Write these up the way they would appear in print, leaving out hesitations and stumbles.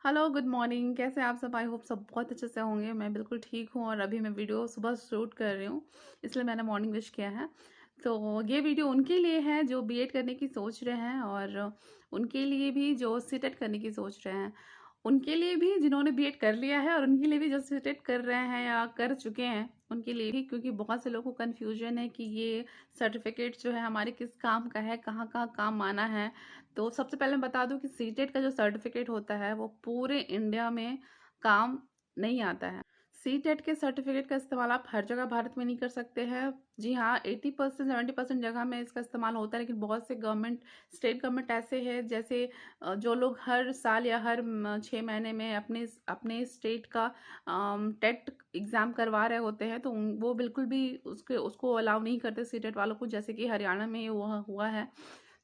Hello, good morning. कैसे हैं आप सब? आई होप सब बहुत अच्छे से होंगे। मैं बिल्कुल ठीक हूँ और अभी मैं वीडियो सुबह शूट कर रही हूँ, इसलिए मैंने मॉर्निंग विश किया है। तो ये वीडियो उनके लिए है जो बीएड करने की सोच रहे हैं और उनके लिए भी जो सीटेट करने की सोच रहे हैं, उनके लिए भी जिन्होंने बीएड कर लिया है और उनके लिए भी जो सीटेट कर रहे हैं या कर चुके हैं उनके लिए भी, क्योंकि बहुत से लोगों को कन्फ्यूजन है कि ये सर्टिफिकेट जो है हमारे किस काम का है, कहाँ कहाँ काम आना है। तो सबसे पहले मैं बता दूं कि सीटेट का जो सर्टिफिकेट होता है वो पूरे इंडिया में काम नहीं आता है। सीटेट के सर्टिफिकेट का इस्तेमाल आप हर जगह भारत में नहीं कर सकते हैं। जी हाँ, 80% 70% जगह में इसका इस्तेमाल होता है, लेकिन बहुत से गवर्नमेंट, स्टेट गवर्नमेंट ऐसे हैं, जैसे जो लोग हर साल या हर 6 महीने में अपने अपने स्टेट का टेट एग्ज़ाम करवा रहे होते हैं, तो वो बिल्कुल भी उसको अलाउ नहीं करते सीटेट वालों को, जैसे कि हरियाणा में हुआ है।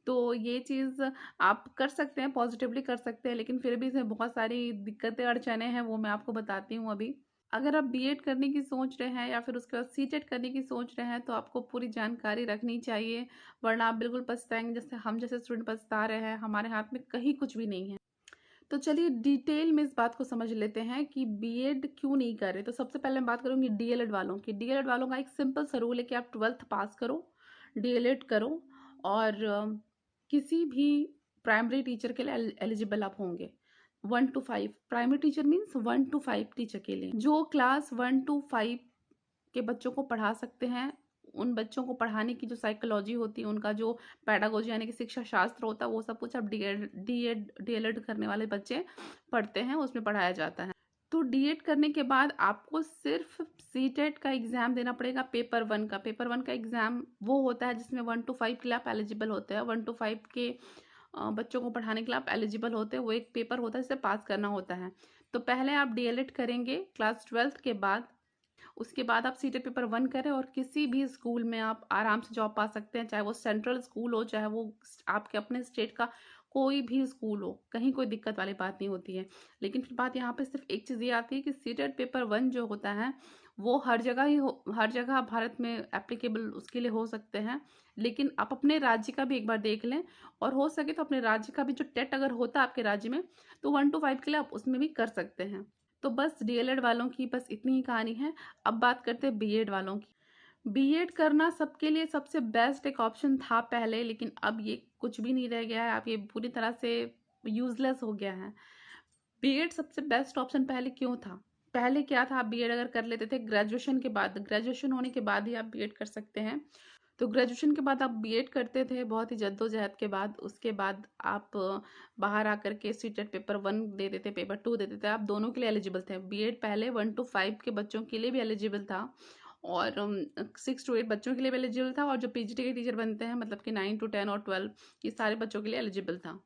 तो ये चीज़ आप कर सकते हैं, पॉजिटिवली कर सकते हैं, लेकिन फिर भी इसमें बहुत सारी दिक्कतें अड़चने हैं, वो मैं आपको बताती हूँ अभी। अगर आप बीएड करने की सोच रहे हैं या फिर उसके बाद सीटेट करने की सोच रहे हैं, तो आपको पूरी जानकारी रखनी चाहिए, वरना आप बिल्कुल पछताएंगे, जैसे हम जैसे स्टूडेंट पछता रहे हैं। हमारे हाथ में कहीं कुछ भी नहीं है। तो चलिए डिटेल में इस बात को समझ लेते हैं कि बीएड क्यों नहीं कर रहे। तो सबसे पहले मैं बात करूंगी डीएलएड वालों की। डीएलएड वालों का एक सिंपल सा रूल है कि आप 12th पास करो, डीएलएड करो और किसी भी प्राइमरी टीचर के लिए एलिजिबल आप होंगे। 1 to 5 primary teacher means 1 to 5 teacher के लिए, जो क्लास 1 to 5 के बच्चों को पढ़ा सकते हैं। उन बच्चों को पढ़ाने की जो साइकोलॉजी होती है, उनका जो पैडागोजी यानी कि शिक्षा शास्त्र होता है, वो सब कुछ अब डीएड करने वाले बच्चे पढ़ते हैं, उसमें पढ़ाया जाता है। तो डीएड करने के बाद आपको सिर्फ सीटेट का एग्जाम देना पड़ेगा, पेपर 1 का एग्जाम वो होता है जिसमें 1 to 5 के लिए आप एलिजिबल होते हैं। 1 to 5 के बच्चों को पढ़ाने के लिए आप एलिजिबल होते हैं। वो एक पेपर होता है जिसे पास करना होता है। तो पहले आप डीएलएड करेंगे क्लास 12th के बाद, उसके बाद आप सीटेट पेपर 1 करें और किसी भी स्कूल में आप आराम से जॉब पा सकते हैं, चाहे वो सेंट्रल स्कूल हो, चाहे वो आपके अपने स्टेट का कोई भी स्कूल हो, कहीं कोई दिक्कत वाली बात नहीं होती है। लेकिन फिर बात यहाँ पे सिर्फ एक चीज़ ये आती है कि सीटेट पेपर 1 जो होता है वो हर जगह हर जगह भारत में एप्लीकेबल उसके लिए हो सकते हैं, लेकिन आप अपने राज्य का भी एक बार देख लें, और हो सके तो अपने राज्य का भी जो टेट अगर होता है आपके राज्य में, तो 1 to 5 के लिए आप उसमें भी कर सकते हैं। तो बस डीएलएड वालों की बस इतनी ही कहानी है। अब बात करते हैं बीएड वालों की। बीएड करना सबके लिए सबसे बेस्ट एक ऑप्शन था पहले, लेकिन अब ये कुछ भी नहीं रह गया है। अब ये पूरी तरह से यूजलेस हो गया है। बीएड सबसे बेस्ट ऑप्शन पहले क्यों था? पहले क्या था, आप बीएड अगर कर लेते थे ग्रेजुएशन के बाद, ग्रेजुएशन होने के बाद ही आप बीएड कर सकते हैं। तो ग्रेजुएशन के बाद आप बीएड करते थे बहुत ही जद्दोजहद के बाद। उसके बाद आप बाहर आकर के सीटेट पेपर 1 देते थे, पेपर 2 देते थे, आप दोनों के लिए एलिजिबल थे। बीएड पहले 1 to 5 के बच्चों के लिए भी एलिजिबल था और 6 to 8 बच्चों के लिए भी एलिजिबल था, और जो पीजीटी के टीचर बनते हैं, मतलब कि 9 to 10 और 12, ये सारे बच्चों के लिए एलिजिबल था।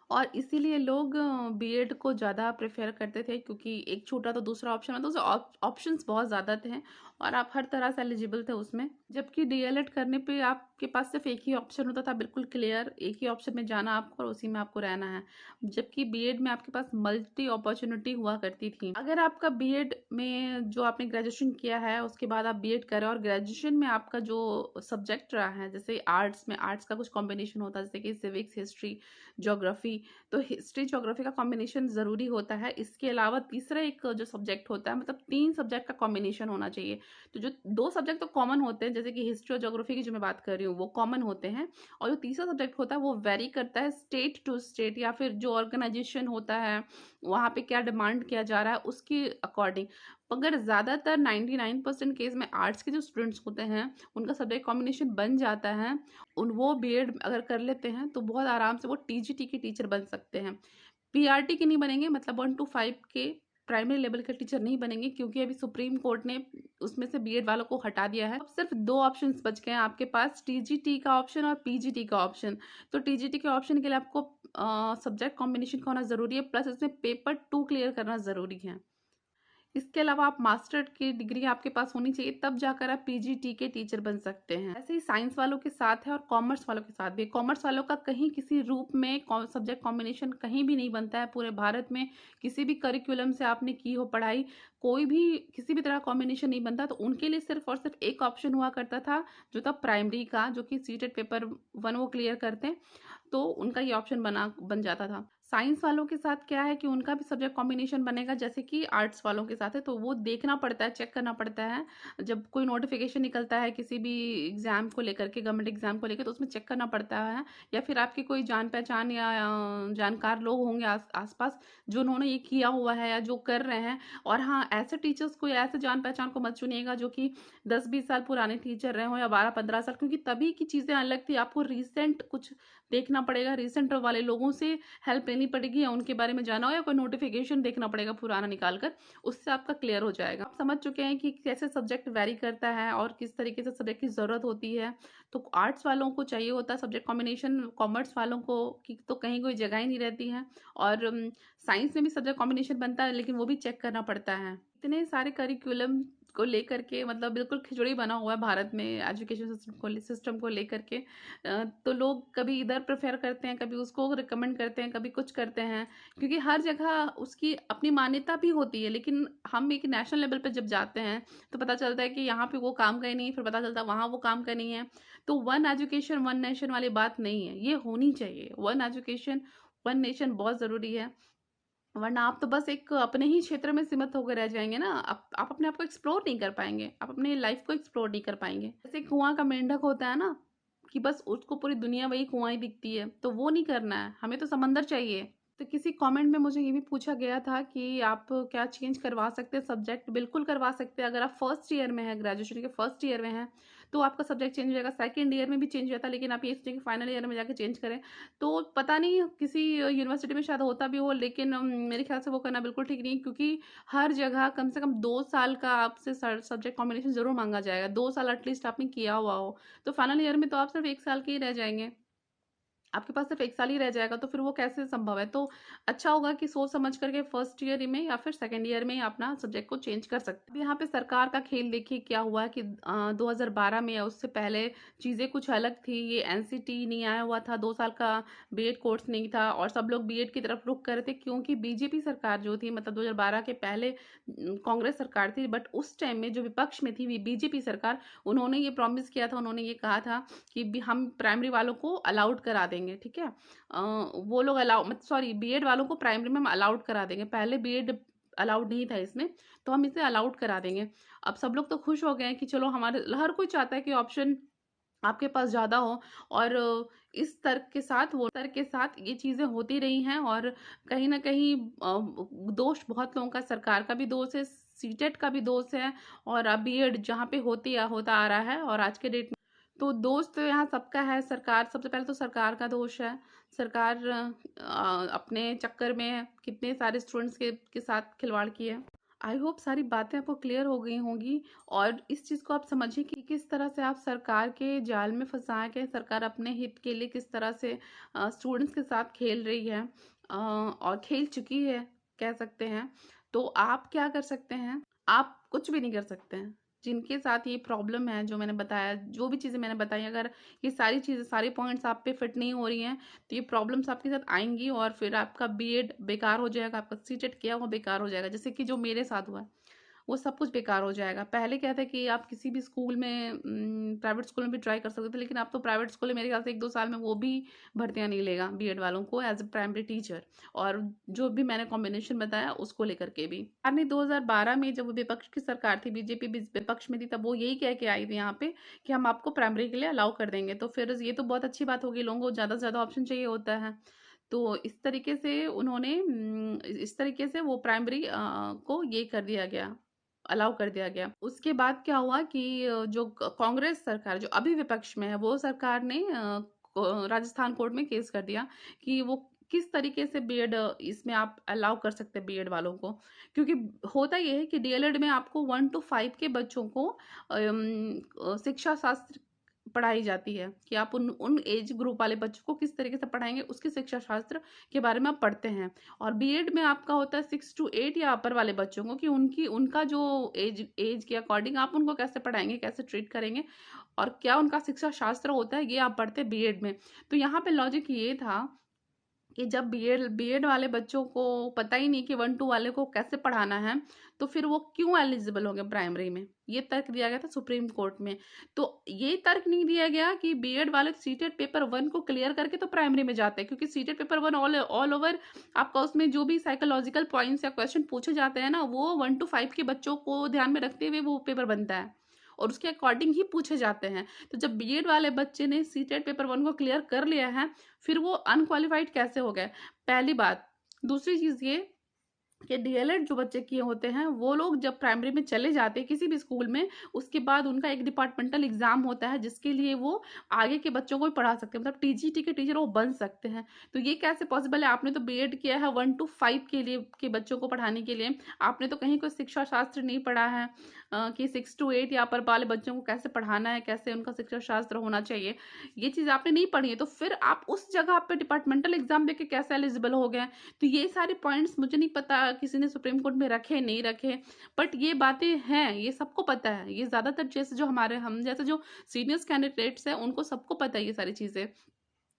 और इसीलिए लोग बीएड को ज़्यादा प्रेफर करते थे, क्योंकि एक छूटा तो दूसरा ऑप्शन है, तो उसे ऑप्शंस बहुत ज़्यादा थे और आप हर तरह से एलिजिबल थे उसमें। जबकि डीएलएड करने पे आपके पास सिर्फ एक ही ऑप्शन होता था, बिल्कुल क्लियर, एक ही ऑप्शन में जाना आपको और उसी में आपको रहना है। जबकि बीएड में आपके पास मल्टी अपॉर्चुनिटी हुआ करती थी। अगर आपका बीएड में जो आपने ग्रेजुएशन किया है उसके बाद आप बीएड करें और ग्रेजुएशन में आपका जो सब्जेक्ट रहा है, जैसे आर्ट्स में आर्ट्स का कुछ कॉम्बिनेशन होता है, जैसे कि सिविक्स, हिस्ट्री, ज्योग्राफी, तो हिस्ट्री ज्योग्राफी का कॉम्बिनेशन ज़रूरी होता है। इसके अलावा तीसरा एक जो सब्जेक्ट होता है, मतलब 3 सब्जेक्ट का कॉम्बिनेशन होना चाहिए। तो जो 2 सब्जेक्ट तो कॉमन होते हैं, जैसे कि हिस्ट्री और ज्योग्राफी की जो मैं बात कर रही हूँ, वो कॉमन होते हैं, और जो तीसरा सब्जेक्ट होता है वो वेरी करता है स्टेट टू स्टेट, या फिर जो ऑर्गेनाइजेशन होता है वहाँ पे क्या डिमांड किया जा रहा है उसके अकॉर्डिंग। अगर ज़्यादातर 99% केस में आर्ट्स के जो स्टूडेंट्स होते हैं उनका सब्जेक्ट कॉम्बिनेशन बन जाता है, उन वो बीएड अगर कर लेते हैं तो बहुत आराम से वो टीजीटी के टीचर बन सकते हैं। पीआरटी के नहीं बनेंगे, मतलब 1 to 5 के प्राइमरी लेवल के टीचर नहीं बनेंगे, क्योंकि अभी सुप्रीम कोर्ट ने उसमें से बीएड वालों को हटा दिया है। अब सिर्फ 2 ऑप्शंस बच गए हैं आपके पास, टीजीटी का ऑप्शन और पीजीटी का ऑप्शन। तो टीजीटी के ऑप्शन के लिए आपको सब्जेक्ट कॉम्बिनेशन का होना जरूरी है, प्लस इसमें पेपर 2 क्लियर करना जरूरी है। इसके अलावा आप मास्टर की डिग्री आपके पास होनी चाहिए, तब जाकर आप पीजीटी के टीचर बन सकते हैं। ऐसे ही साइंस वालों के साथ है और कॉमर्स वालों के साथ भी। कॉमर्स वालों का कहीं किसी रूप में सब्जेक्ट कॉम्बिनेशन कहीं भी नहीं बनता है पूरे भारत में। किसी भी करिकुलम से आपने की हो पढ़ाई, कोई भी किसी भी तरह कॉम्बिनेशन नहीं बनता। तो उनके लिए सिर्फ और सिर्फ एक ऑप्शन हुआ करता था, जो था प्राइमरी का, जो कि सीटेट पेपर 1 वो क्लियर करते हैं, तो उनका ये ऑप्शन बन जाता था। साइंस वालों के साथ क्या है कि उनका भी सब्जेक्ट कॉम्बिनेशन बनेगा जैसे कि आर्ट्स वालों के साथ है, तो वो देखना पड़ता है, चेक करना पड़ता है। जब कोई नोटिफिकेशन निकलता है किसी भी एग्ज़ाम को लेकर के, गवर्नमेंट एग्ज़ाम को लेकर, तो उसमें चेक करना पड़ता है। या फिर आपकी कोई जान पहचान या जानकार लोग होंगे आसपास जो उन्होंने ये किया हुआ है या जो कर रहे हैं। और हाँ, ऐसे टीचर्स को या ऐसे जान पहचान को मत चुनिएगा जो कि 10-20 साल पुराने टीचर रहे हों या 12-15 साल, क्योंकि तभी की चीज़ें अलग थी। आपको रिसेंट कुछ देखना पड़ेगा, रिसेंट वाले लोगों से हेल्प लेनी पड़ेगी या उनके बारे में जाना हो या कोई नोटिफिकेशन देखना पड़ेगा पुराना निकाल कर, उससे आपका क्लियर हो जाएगा। आप समझ चुके हैं कि कैसे सब्जेक्ट वेरी करता है और किस तरीके से सब्जेक्ट की ज़रूरत होती है। तो आर्ट्स वालों को चाहिए होता है सब्जेक्ट कॉम्बिनेशन, कॉमर्स वालों को की तो कहीं कोई जगह ही नहीं रहती है। और साइंस में भी सब्जेक्ट कॉम्बिनेशन बनता है, लेकिन वो भी चेक करना पड़ता है। इतने सारे करिकुलम को लेकर के मतलब बिल्कुल खिचड़ी बना हुआ है भारत में एजुकेशन सिस्टम को लेकर के। तो लोग कभी इधर प्रेफर करते हैं, कभी उसको रिकमेंड करते हैं, कभी कुछ करते हैं, क्योंकि हर जगह उसकी अपनी मान्यता भी होती है। लेकिन हम एक नेशनल लेवल पे जब जाते हैं तो पता चलता है कि यहाँ पे वो काम का ही नहीं, फिर पता चलता है वहाँ वो काम का नहीं है। तो वन एजुकेशन वन नेशन वाली बात नहीं है, ये होनी चाहिए। वन एजुकेशन वन नेशन बहुत ज़रूरी है, वरना आप तो बस एक अपने ही क्षेत्र में सीमित होकर रह जाएंगे ना। आप अपने आप को एक्सप्लोर नहीं कर पाएंगे, आप अपने लाइफ को एक्सप्लोर नहीं कर पाएंगे। जैसे कुआं का मेंढक होता है ना, कि बस उसको पूरी दुनिया वही कुआं ही दिखती है, तो वो नहीं करना है, हमें तो समंदर चाहिए। तो किसी कमेंट में मुझे ये भी पूछा गया था कि आप क्या चेंज करवा सकते हैं सब्जेक्ट। बिल्कुल करवा सकते हैं। अगर आप फर्स्ट ईयर में हैं, ग्रेजुएशन के फर्स्ट ईयर में हैं, तो आपका सब्जेक्ट चेंज हो जाएगा। सेकंड ईयर में भी चेंज हो जाता है, लेकिन आप ये सोचें कि फाइनल ईयर में जाकर चेंज करें। तो पता नहीं किसी यूनिवर्सिटी में शायद होता भी हो, लेकिन मेरे ख्याल से वो करना बिल्कुल ठीक नहीं है, क्योंकि हर जगह कम से कम 2 साल का आपसे सब्जेक्ट कॉम्बिनेशन जरूर मांगा जाएगा। 2 साल एटलीस्ट आपने किया हुआ हो, तो फाइनल ईयर में तो आप सिर्फ 1 साल के ही रह जाएंगे। आपके पास सिर्फ 1 साल ही रह जाएगा, तो फिर वो कैसे संभव है। तो अच्छा होगा कि सोच समझ करके फर्स्ट ईयर में या फिर सेकंड ईयर में ही अपना सब्जेक्ट को चेंज कर सकते हैं। अब यहाँ पे सरकार का खेल देखिए क्या हुआ है कि 2012 में या उससे पहले चीज़ें कुछ अलग थी। ये एनसीटी नहीं आया हुआ था, 2 साल का बीएड कोर्स नहीं था, और सब लोग बीएड की तरफ रुख कर रहे थे, क्योंकि बीजेपी सरकार जो थी, मतलब 2012 के पहले कांग्रेस सरकार थी, बट उस टाइम में जो विपक्ष में थी बीजेपी सरकार, उन्होंने ये प्रॉमिस किया था, उन्होंने ये कहा था कि हम प्राइमरी वालों को अलाउड करा देंगे। ठीक है, वो लोग अलाउ मत सॉरी बीएड वालों को प्राइमरी में हम अलाउड करा देंगे। पहले बीएड अलाउड नहीं था इसमें, तो हम इसे अलाउड करा देंगे। अब सब लोग तो खुश हो गए हैं कि चलो, हमारे हर कोई चाहता है कि ऑप्शन आपके पास ज़्यादा हो। और इस तर्क के साथ वो तर्क के साथ ये चीज़ें होती रही हैं। और कहीं न कहीं दोष बहुत लोगों का, सरकार का भी दोष है, सीटेट का भी दोष है, और अब बीएड जहाँ पे होता आ रहा है, और आज के डेट में तो दोष तो यहाँ सबका है। सरकार, सबसे पहले तो सरकार का दोष है। सरकार अपने चक्कर में कितने सारे स्टूडेंट्स के साथ खिलवाड़ की है। आई होप सारी बातें आपको क्लियर हो गई होंगी, और इस चीज़ को आप समझिए कि किस तरह से आप सरकार के जाल में फंसाए गए। सरकार अपने हित के लिए किस तरह से स्टूडेंट्स के साथ खेल रही है, और खेल चुकी है कह सकते हैं। तो आप क्या कर सकते हैं? आप कुछ भी नहीं कर सकते हैं। जिनके साथ ये प्रॉब्लम है, जो मैंने बताया, जो भी चीज़ें मैंने बताई, अगर ये सारी चीज़ें, सारे पॉइंट्स आप पे फिट नहीं हो रही हैं, तो ये प्रॉब्लम्स आपके साथ आएंगी, और फिर आपका बीएड बेकार हो जाएगा, आपका सीटेट किया हुआ बेकार हो जाएगा, जैसे कि जो मेरे साथ हुआ है। वो सब कुछ बेकार हो जाएगा। पहले क्या था कि आप किसी भी स्कूल में, प्राइवेट स्कूल में भी ट्राई कर सकते थे, लेकिन आप तो प्राइवेट स्कूल में मेरे ख्याल से 1-2 साल में वो भी भर्तियां नहीं लेगा बीएड वालों को एज ए प्राइमरी टीचर। और जो भी मैंने कॉम्बिनेशन बताया उसको लेकर के भी, यानी 2012 में जब विपक्ष की सरकार थी, बीजेपी विपक्ष में थी, तब वो यही कह के आई थी यहाँ पे कि हम आपको प्राइमरी के लिए अलाउ कर देंगे। तो फिर ये तो बहुत अच्छी बात होगी, लोगों को ज़्यादा से ज़्यादा ऑप्शन चाहिए होता है। तो इस तरीके से उन्होंने इस तरीके से वो प्राइमरी को ये कर दिया गया, अलाउ कर दिया गया। उसके बाद क्या हुआ कि जो कांग्रेस सरकार, जो अभी विपक्ष में है, वो सरकार ने राजस्थान कोर्ट में केस कर दिया कि वो किस तरीके से बीएड इसमें आप अलाउ कर सकते हैं बीएड वालों को। क्योंकि होता ये है कि डीएलएड में आपको 1 to 5 के बच्चों को शिक्षा शास्त्र पढ़ाई जाती है, कि आप उन उन एज ग्रुप वाले बच्चों को किस तरीके से पढ़ाएंगे, उसकी शिक्षा शास्त्र के बारे में आप पढ़ते हैं। और बीएड में आपका होता है 6 to 8 या अपर वाले बच्चों को, कि उनका जो एज के अकॉर्डिंग आप उनको कैसे पढ़ाएंगे, कैसे ट्रीट करेंगे, और क्या उनका शिक्षा शास्त्र होता है, ये आप पढ़ते हैं बीएड में। तो यहाँ पे लॉजिक ये था कि जब बीएड वाले बच्चों को पता ही नहीं कि 1-2 वाले को कैसे पढ़ाना है, तो फिर वो क्यों एलिजिबल हो गए प्राइमरी में? ये तर्क दिया गया था सुप्रीम कोर्ट में। तो ये तर्क नहीं दिया गया कि बीएड वाले सीटेट पेपर 1 को क्लियर करके तो प्राइमरी में जाते हैं, क्योंकि सीटेट पेपर 1 ऑल ओवर आपका उसमें जो भी साइकोलॉजिकल पॉइंट्स या क्वेश्चन पूछे जाते हैं ना, वो 1 to 5 के बच्चों को ध्यान में रखते हुए वो पेपर बनता है और उसके अकॉर्डिंग ही पूछे जाते हैं। तो जब बीएड वाले बच्चे ने सीटेट पेपर 1 को क्लियर कर लिया है, फिर वो अनक्वालिफाइड कैसे हो गए? पहली बात। दूसरी चीज़ ये कि डीएलएड जो बच्चे किए होते हैं, वो लोग जब प्राइमरी में चले जाते हैं किसी भी स्कूल में, उसके बाद उनका एक डिपार्टमेंटल एग्जाम होता है जिसके लिए वो आगे के बच्चों को भी पढ़ा सकते हैं, मतलब टीजीटी के टीचर वो बन सकते हैं। तो ये कैसे पॉसिबल है? आपने तो बीएड किया है 1 to 5 के लिए के बच्चों को पढ़ाने के लिए, आपने तो कहीं कोई शिक्षा शास्त्र नहीं पढ़ा है कि 6 to 8 यहाँ पर वाले बच्चों को कैसे पढ़ाना है, कैसे उनका शिक्षा शास्त्र होना चाहिए, ये चीज़ आपने नहीं पढ़ी है। तो फिर आप उस जगह पे डिपार्टमेंटल एग्जाम देके कैसे एलिजिबल हो गए? तो ये सारे पॉइंट्स मुझे नहीं पता किसी ने सुप्रीम कोर्ट में रखे नहीं रखे, बट ये बातें हैं, ये सबको पता है। ये ज़्यादातर जैसे जो हम जैसे जो सीनियर्स कैंडिडेट्स हैं उनको सबको पता है ये सारी चीज़ें।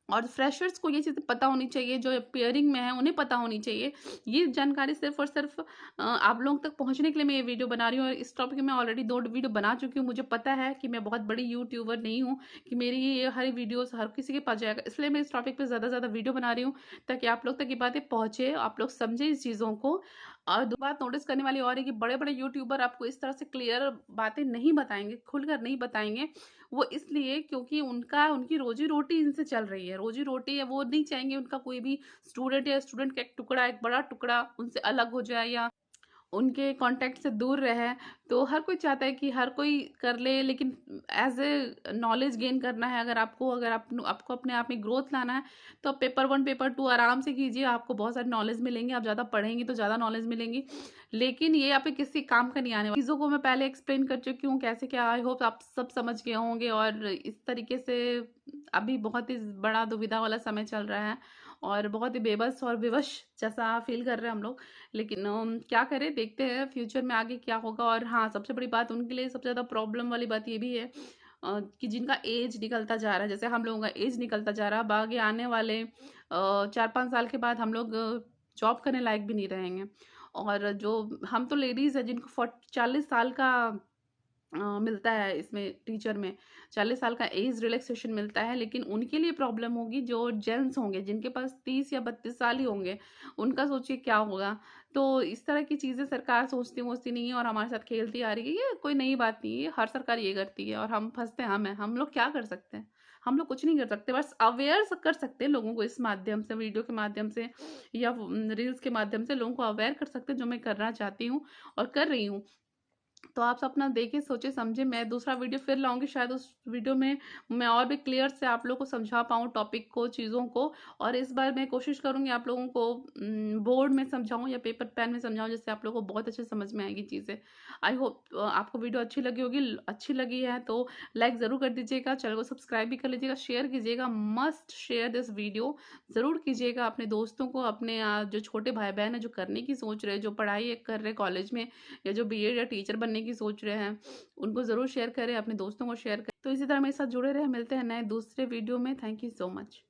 और फ्रेशर्स को ये चीज़ें पता होनी चाहिए, जो पेयरिंग में है उन्हें पता होनी चाहिए। ये जानकारी सिर्फ़ और सिर्फ़ आप लोगों तक पहुँचने के लिए मैं ये वीडियो बना रही हूँ, और इस टॉपिक में ऑलरेडी 2 वीडियो बना चुकी हूँ। मुझे पता है कि मैं बहुत बड़ी यूट्यूबर नहीं हूँ कि मेरी ये हर वीडियोज़ हर किसी के पास जाएगा। इसलिए मैं इस टॉपिक पे ज़्यादा से ज़्यादा वीडियो बना रही हूँ, ताकि आप लोग तक ये बातें पहुँचे, आप लोग समझें इस चीज़ों को। और दो बात नोटिस करने वाली और है कि बड़े-बड़े यूट्यूबर आपको इस तरह से क्लियर बातें नहीं बताएँगे, खुलकर नहीं बताएँगे। वो इसलिए क्योंकि उनकी रोज़ी-रोटी इनसे चल रही है। रोज़ी-रोटी है, वो नहीं चाहेंगे उनका कोई भी स्टूडेंट या स्टूडेंट का एक टुकड़ा, एक बड़ा टुकड़ा उनसे अलग हो जाए या उनके कॉन्टैक्ट से दूर रहे। तो हर कोई चाहता है कि हर कोई कर ले, लेकिन एज़ ए नॉलेज गेन करना है, अगर आपको अपने आप में ग्रोथ लाना है, तो आप पेपर 1 पेपर 2 आराम से कीजिए, आपको बहुत सारी नॉलेज मिलेंगी, आप ज़्यादा पढ़ेंगी तो ज़्यादा नॉलेज मिलेंगी। लेकिन ये आप पे किसी काम का नहीं आने वाली चीज़ों को मैं पहले एक्सप्लेन कर चुकी हूँ कैसे क्या, आई होप आप सब समझ गए होंगे। और इस तरीके से अभी बहुत ही बड़ा दुविधा वाला समय चल रहा है और बहुत ही बेबस और विवश जैसा फील कर रहे हैं हम लोग। लेकिन क्या करें, देखते हैं फ्यूचर में आगे क्या होगा। और हाँ, सबसे बड़ी बात उनके लिए सबसे ज़्यादा प्रॉब्लम वाली बात ये भी है कि जिनका एज निकलता जा रहा है, जैसे हम लोगों का एज निकलता जा रहा है, अब आगे आने वाले 4-5 साल के बाद हम लोग जॉब करने लायक भी नहीं रहेंगे। और जो हम तो लेडीज़ हैं जिनको 40 साल का मिलता है इसमें टीचर में 40 साल का एज रिलैक्सेशन मिलता है, लेकिन उनके लिए प्रॉब्लम होगी जो जेंट्स होंगे जिनके पास 30 या 32 साल ही होंगे, उनका सोचिए क्या होगा। तो इस तरह की चीज़ें सरकार सोचती नहीं है और हमारे साथ खेलती आ रही है। ये कोई नई बात नहीं है, हर सरकार ये करती है और हम फंसते हम हैं। हम लोग क्या कर सकते हैं? हम लोग कुछ नहीं कर सकते, बस अवेयर कर सकते हैं लोगों को, इस माध्यम से, वीडियो के माध्यम से या रील्स के माध्यम से लोगों को अवेयर कर सकते हैं, जो मैं करना चाहती हूँ और कर रही हूँ। तो आप सब अपना देखें, सोचे समझे। मैं दूसरा वीडियो फिर लाऊंगी, शायद उस वीडियो में मैं और भी क्लियर से आप लोगों को समझा पाऊँ टॉपिक को, चीज़ों को। और इस बार मैं कोशिश करूंगी आप लोगों को बोर्ड में समझाऊं या पेपर पेन में समझाऊं, जिससे आप लोगों को बहुत अच्छे समझ में आएगी चीज़ें। आई होप आपको वीडियो अच्छी लगी होगी। अच्छी लगी है तो लाइक ज़रूर कर दीजिएगा, चैनल को सब्सक्राइब भी कर लीजिएगा, शेयर कीजिएगा, मस्ट शेयर दिस वीडियो ज़रूर कीजिएगा अपने दोस्तों को, अपने जो छोटे भाई बहन है जो करने की सोच रहे, जो पढ़ाई कर रहे कॉलेज में, या जो बीएड या टीचर बनने की सोच रहे हैं, उनको ज़रूर शेयर करें, अपने दोस्तों को शेयर करें। तो इसी तरह मेरे साथ जुड़े रहे, मिलते हैं नए दूसरे वीडियो में। Thank you so much.